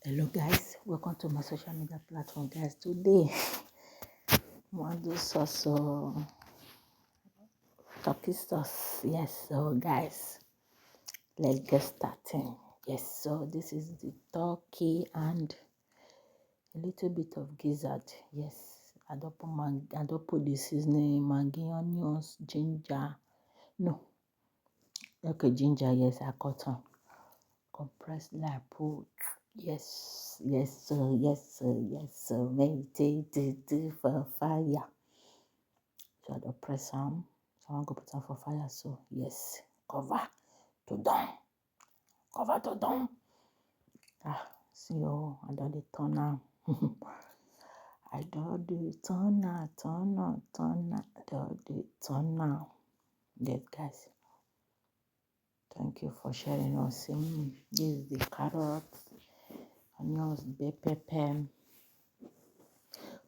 Hello guys, welcome to my social media platform guys. Today I want to do sauce turkey sauce. Yes, so guys, let's get started. Yes, so this is the turkey and a little bit of gizzard. Yes, I don't put the seasoning, maggi, onions, ginger. No, okay, ginger. Yes, I cut on compressed lime put. Yes, sir, meditated for fire. So I don't press on. So I'm going to put on for fire. So yes, cover to down. Cover to down. See you. I don't turn now. I don't do turn now. I don't do turn now. Yes, guys. Thank you for sharing us. This is the carrots, onions, bell pepper.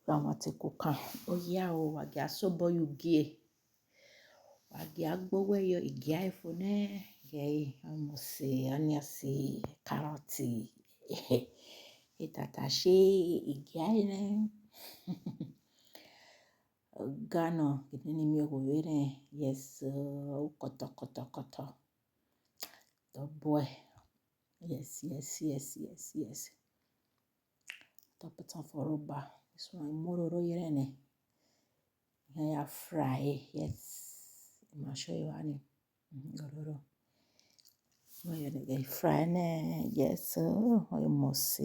Want to cook. Oh yeah, wagi asobo yugie. Wagi agbowe yo igia ifune. Yay, almost onions, carrots. Itatashi igia ine. Gano gidini miyogo wene. Yes, koto. The boy. Yes. Top it on for rubber. This one mororo yerene. Here fry. Yes. I'll show you honey. Mororo. No, you fry ne. Yes. Almost so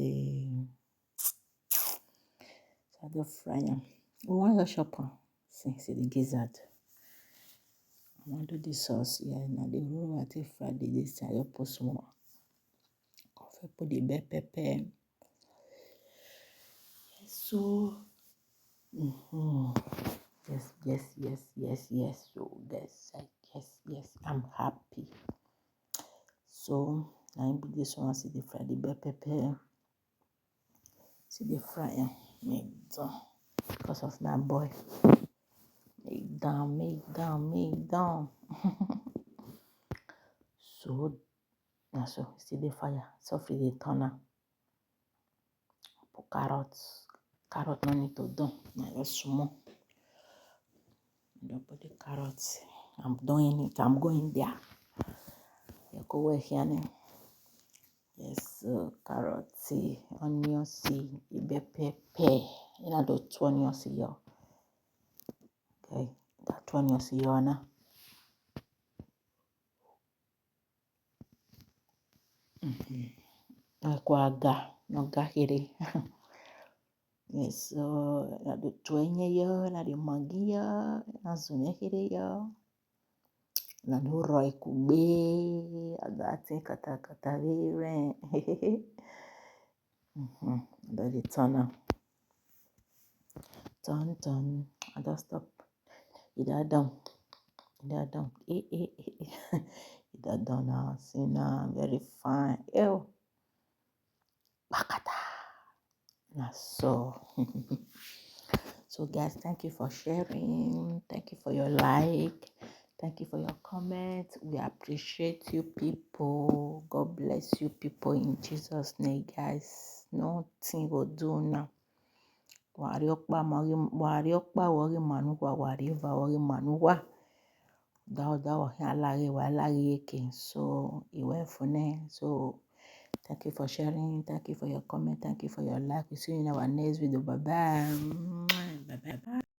I go fry them. We want your shopper. See the gizzard. I want to do the sauce here. Now the roll I take fry this. I just put some more. Coffee, put the bell pepper. So, yes. So, yes, I'm happy. So, now this one, see the fry, the bell pepper. See the fry, make down because of my boy. Make down. So, now so, see the fire. So, for the turner. Put carrots. Carrot no need to do. Now, just small. Don't put the carrots. I'm doing it. I'm going there. You go where here. Yes, carrots, onions, bell pepper. You know the 2 onions here. Okay, that 2 onions here now. Aquaga, no gahiri. Yes, na the 2 here, na the maggi here, na zune here. Na no roi kube, agati kata vire. That the turner. Turn. I don't stop. Either down. Either down now. See now, very fine. Ew. Bakata. Now so. So guys, thank you for sharing. Thank you for your like. Thank you for your comment. We appreciate you people. God bless you people in Jesus' name, guys. Nothing will do now. Wariokpa wari manuwa wariva wari manuwa. Dawa alari eke. So iwe fune. So thank you for sharing. Thank you for your comment. Thank you for your like. We see you in our next video. Bye bye.